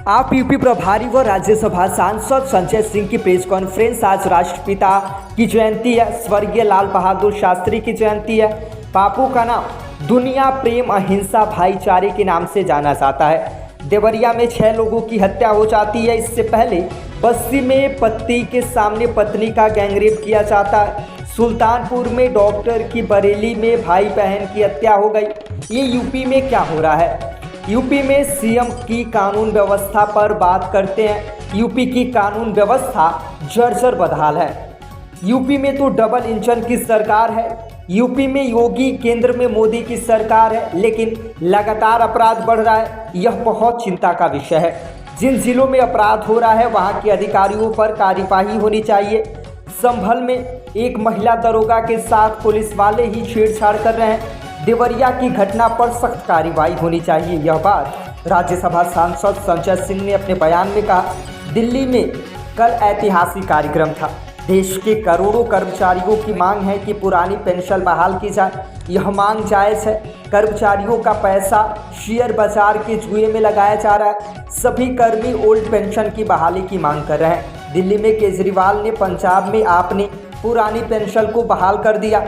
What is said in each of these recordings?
आप यूपी प्रभारी व राज्यसभा सांसद संजय सिंह की प्रेस कॉन्फ्रेंस। आज राष्ट्रपिता की जयंती है, स्वर्गीय लाल बहादुर शास्त्री की जयंती है। बापू का नाम दुनिया प्रेम अहिंसा भाईचारे के नाम से जाना जाता है। देवरिया में 6 लोगों की हत्या हो जाती है। इससे पहले बस्ती में पति के सामने पत्नी का गैंगरेप किया जाता है। सुल्तानपुर में डॉक्टर की, बरेली में भाई बहन की हत्या हो गई। ये यूपी में क्या हो रहा है? यूपी में सीएम की कानून व्यवस्था पर बात करते हैं। यूपी की कानून व्यवस्था जर्जर बदहाल है। यूपी में तो डबल इंजन की सरकार है। यूपी में योगी, केंद्र में मोदी की सरकार है, लेकिन लगातार अपराध बढ़ रहा है। यह बहुत चिंता का विषय है। जिन जिलों में अपराध हो रहा है वहां के अधिकारियों पर कार्यवाही होनी चाहिए। संभल में एक महिला दरोगा के साथ पुलिस वाले ही छेड़छाड़ कर रहे हैं। देवरिया की घटना पर सख्त कार्रवाई होनी चाहिए। यह बात राज्यसभा सांसद संजय सिंह ने अपने बयान में कहा। दिल्ली में कल ऐतिहासिक कार्यक्रम था। देश के करोड़ों कर्मचारियों की मांग है कि पुरानी पेंशन बहाल की जाए। यह मांग जायज़ है। कर्मचारियों का पैसा शेयर बाजार के जुए में लगाया जा रहा है। सभी कर्मी ओल्ड पेंशन की बहाली की मांग कर रहे हैं। दिल्ली में केजरीवाल ने, पंजाब में आपने पुरानी पेंशन को बहाल कर दिया।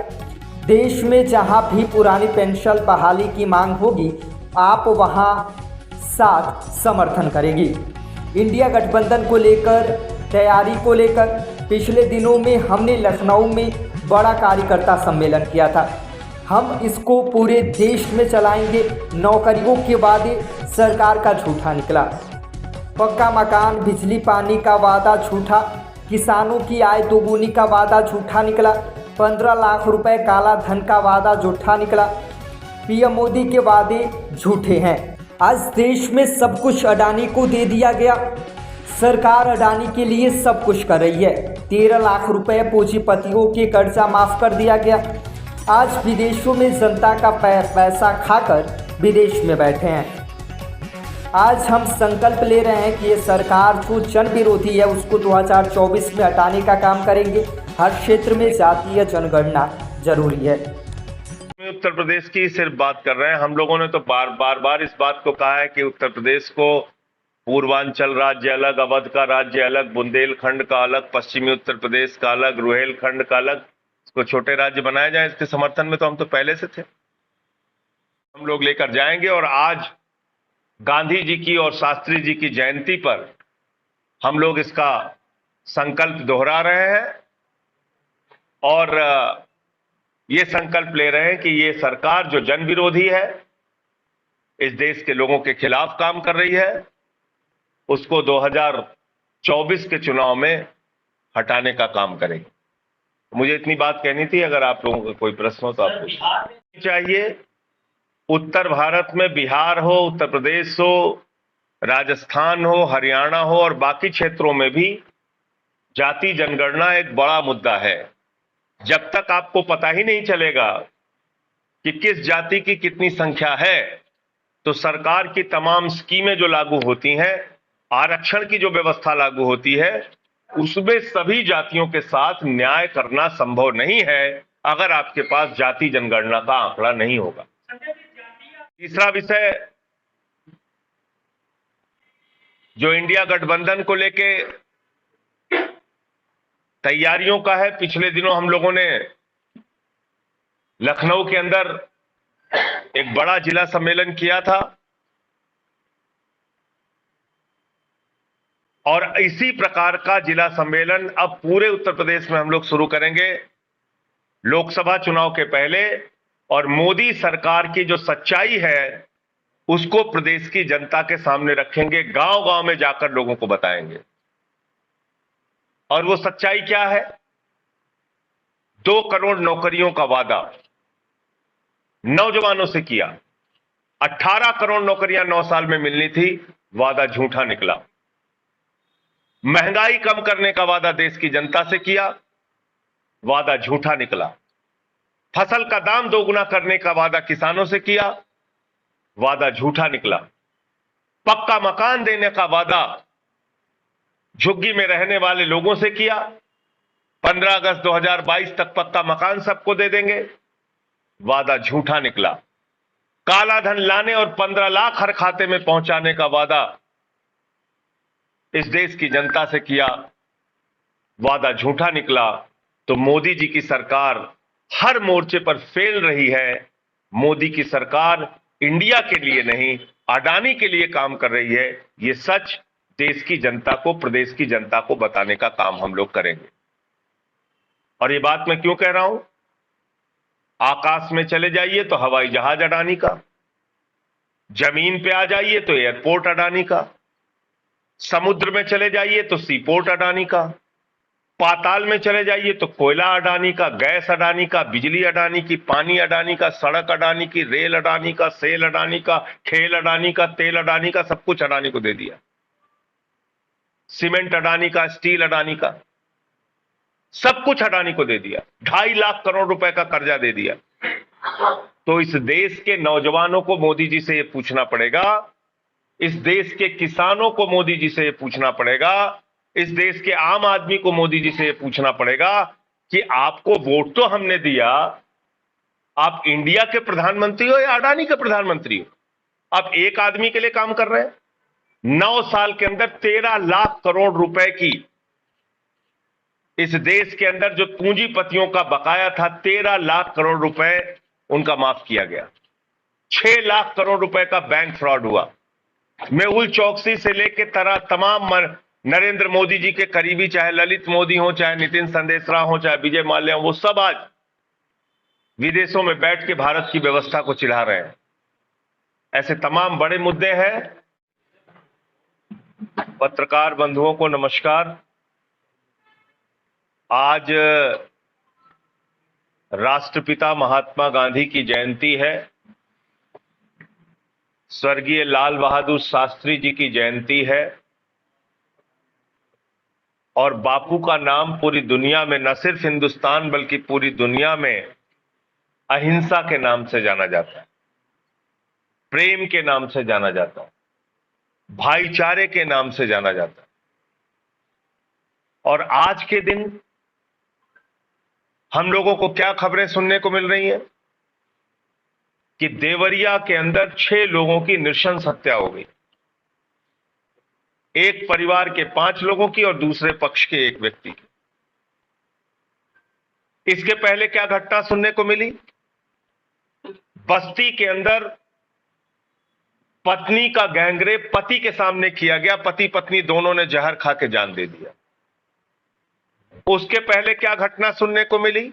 देश में जहां भी पुरानी पेंशन बहाली की मांग होगी, आप वहां साथ समर्थन करेगी। इंडिया गठबंधन को लेकर, तैयारी को लेकर पिछले दिनों में हमने लखनऊ में बड़ा कार्यकर्ता सम्मेलन किया था। हम इसको पूरे देश में चलाएंगे। नौकरियों के वादे सरकार का झूठा निकला। पक्का मकान, बिजली पानी का वादा झूठा। किसानों की आय दोगुनी का वादा झूठा निकला। 15 लाख रुपए काला धन का वादा झूठा निकला। पीएम मोदी के वादे झूठे हैं। आज देश में सब कुछ अडानी को दे दिया गया। सरकार अडानी के लिए सब कुछ कर रही है। 13 लाख रुपए पूंजीपतियों के कर्जा माफ कर दिया गया। आज विदेशों में जनता का पैसा खाकर विदेश में बैठे हैं। आज हम संकल्प ले रहे हैं कि ये सरकार जो जन विरोधी है उसको 2024 में हटाने का काम करेंगे। हर क्षेत्र में जातीय जनगणना जरूरी है। उत्तर प्रदेश की सिर्फ बात कर रहे हैं। हम लोगों ने तो बार इस बात को कहा है कि उत्तर प्रदेश को पूर्वांचल राज्य अलग, अवध का राज्य अलग, बुंदेलखंड का अलग, पश्चिमी उत्तर प्रदेश का अलग, रुहेलखंड का अलग, इसको छोटे राज्य बनाया जाए। इसके समर्थन में तो हम तो पहले से थे। हम लोग लेकर जाएंगे। और आज गांधी जी की और शास्त्री जी की जयंती पर हम लोग इसका संकल्प दोहरा रहे हैं और ये संकल्प ले रहे हैं कि ये सरकार जो जन विरोधी है, इस देश के लोगों के खिलाफ काम कर रही है, उसको 2024 के चुनाव में हटाने का काम करेगी। मुझे इतनी बात कहनी थी। अगर आप लोगों का कोई प्रश्न हो तो आप पूछिए। चाहिए उत्तर भारत में बिहार हो, उत्तर प्रदेश हो, राजस्थान हो, हरियाणा हो और बाकी क्षेत्रों में भी जाति जनगणना एक बड़ा मुद्दा है। जब तक आपको पता ही नहीं चलेगा कि किस जाति की कितनी संख्या है, तो सरकार की तमाम स्कीमें जो लागू होती हैं, आरक्षण की जो व्यवस्था लागू होती है, उसमें सभी जातियों के साथ न्याय करना संभव नहीं है अगर आपके पास जाति जनगणना का आंकड़ा नहीं होगा। तीसरा विषय जो इंडिया गठबंधन को लेके तैयारियों का है। पिछले दिनों हम लोगों ने लखनऊ के अंदर एक बड़ा जिला सम्मेलन किया था और इसी प्रकार का जिला सम्मेलन अब पूरे उत्तर प्रदेश में हम लोग शुरू करेंगे लोकसभा चुनाव के पहले। और मोदी सरकार की जो सच्चाई है उसको प्रदेश की जनता के सामने रखेंगे, गांव-गांव में जाकर लोगों को बताएंगे। और वो सच्चाई क्या है? 2 करोड़ नौकरियों का वादा नौजवानों से किया। 18 करोड़ नौकरियां 9 साल में मिलनी थी, वादा झूठा निकला। महंगाई कम करने का वादा देश की जनता से किया, वादा झूठा निकला। फसल का दाम दोगुना करने का वादा किसानों से किया, वादा झूठा निकला। पक्का मकान देने का वादा झुग्गी में रहने वाले लोगों से किया। 15 अगस्त 2022 तक पक्का मकान सबको दे देंगे, वादा झूठा निकला। काला धन लाने और 15 लाख हर खाते में पहुंचाने का वादा इस देश की जनता से किया वादा झूठा निकला, तो मोदी जी की सरकार हर मोर्चे पर फेल रही है। मोदी की सरकार इंडिया के लिए नहीं, अडानी के लिए काम कर रही है। ये सच देश की जनता को, प्रदेश की जनता को बताने का काम हम लोग करेंगे। और ये बात मैं क्यों कह रहा हूं? आकाश में चले जाइए तो हवाई जहाज अडानी का, जमीन पे आ जाइए तो एयरपोर्ट अडानी का, समुद्र में चले जाइए तो सीपोर्ट अडानी का, पाताल में चले जाइए तो कोयला अडानी का, गैस अडानी का, बिजली अडानी की, पानी अडानी का, सड़क अडानी की, रेल अडानी का, सेल अडानी का, खेल अडानी का, तेल अडानी का, सब कुछ अडानी को दे दिया। सीमेंट अडानी का, स्टील अडानी का, सब कुछ अडानी को दे दिया। 2.5 लाख करोड़ रुपए का कर्जा दे दिया। तो इस देश के नौजवानों को मोदी जी से यह पूछना पड़ेगा, इस देश के किसानों को मोदी जी से यह पूछना पड़ेगा, इस देश के आम आदमी को मोदी जी से यह पूछना पड़ेगा कि आपको वोट तो हमने दिया, आप इंडिया के प्रधानमंत्री हो या अडानी के प्रधानमंत्री हो? आप एक आदमी के लिए काम कर रहे हैं। 9 साल के अंदर 13 लाख करोड़ रुपए की इस देश के अंदर जो पूंजीपतियों का बकाया था, 13 लाख करोड़ रुपए उनका माफ किया गया। 6 लाख करोड़ रुपए का बैंक फ्रॉड हुआ। मेहुल चौकसी से लेकर तमाम नरेंद्र मोदी जी के करीबी, चाहे ललित मोदी हो, चाहे नितिन संदेशरा हो, चाहे विजय माल्या हो, वो सब आज विदेशों में बैठ के भारत की व्यवस्था को चिढ़ा रहे हैं। ऐसे तमाम बड़े मुद्दे हैं। पत्रकार बंधुओं को नमस्कार। आज राष्ट्रपिता महात्मा गांधी की जयंती है, स्वर्गीय लाल बहादुर शास्त्री जी की जयंती है, और बापू का नाम पूरी दुनिया में, न सिर्फ हिंदुस्तान बल्कि पूरी दुनिया में अहिंसा के नाम से जाना जाता है, प्रेम के नाम से जाना जाता है, भाईचारे के नाम से जाना जाता है। और आज के दिन हम लोगों को क्या खबरें सुनने को मिल रही हैं कि देवरिया के अंदर 6 लोगों की नृशंस हत्या हो गई। एक परिवार के 5 लोगों की और दूसरे पक्ष के एक व्यक्ति की। इसके पहले क्या घटना सुनने को मिली? बस्ती के अंदर पत्नी का गैंगरेप पति के सामने किया गया। पति पत्नी दोनों ने जहर खा के जान दे दिया। उसके पहले क्या घटना सुनने को मिली?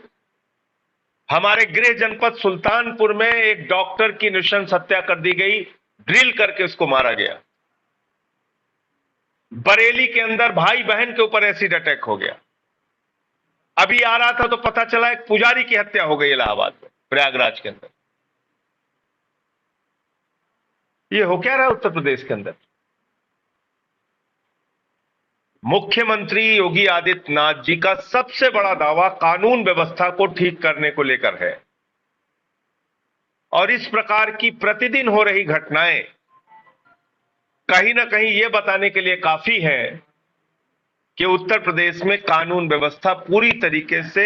हमारे गृह जनपद सुल्तानपुर में एक डॉक्टर की नृशंस हत्या कर दी गई, ड्रिल करके उसको मारा गया। बरेली के अंदर भाई बहन के ऊपर एसिड अटैक हो गया। अभी आ रहा था तो पता चला एक पुजारी की हत्या हो गई इलाहाबाद में, प्रयागराज के अंदर। ये हो क्या रहा है उत्तर प्रदेश के अंदर? मुख्यमंत्री योगी आदित्यनाथ जी का सबसे बड़ा दावा कानून व्यवस्था को ठीक करने को लेकर है, और इस प्रकार की प्रतिदिन हो रही घटनाएं कहीं ना कहीं यह बताने के लिए काफी है कि उत्तर प्रदेश में कानून व्यवस्था पूरी तरीके से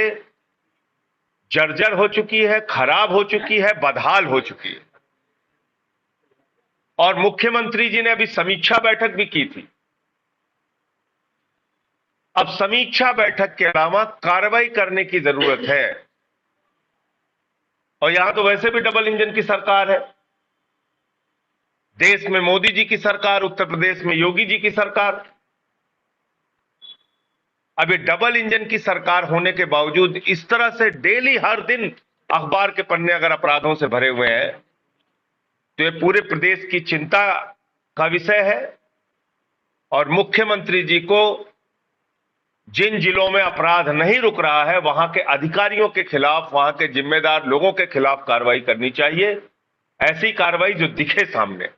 जर्जर हो चुकी है, खराब हो चुकी है, बदहाल हो चुकी है। और मुख्यमंत्री जी ने अभी समीक्षा बैठक भी की थी। अब समीक्षा बैठक के अलावा कार्रवाई करने की जरूरत है। और यहां तो वैसे भी डबल इंजन की सरकार है। देश में मोदी जी की सरकार, उत्तर प्रदेश में योगी जी की सरकार। अब ये डबल इंजन की सरकार होने के बावजूद इस तरह से डेली हर दिन अखबार के पन्ने अगर अपराधों से भरे हुए हैं, तो ये पूरे प्रदेश की चिंता का विषय है। और मुख्यमंत्री जी को जिन जिलों में अपराध नहीं रुक रहा है, वहां के अधिकारियों के खिलाफ, वहां के जिम्मेदार लोगों के खिलाफ कार्रवाई करनी चाहिए। ऐसी कार्रवाई जो दिखे सामने।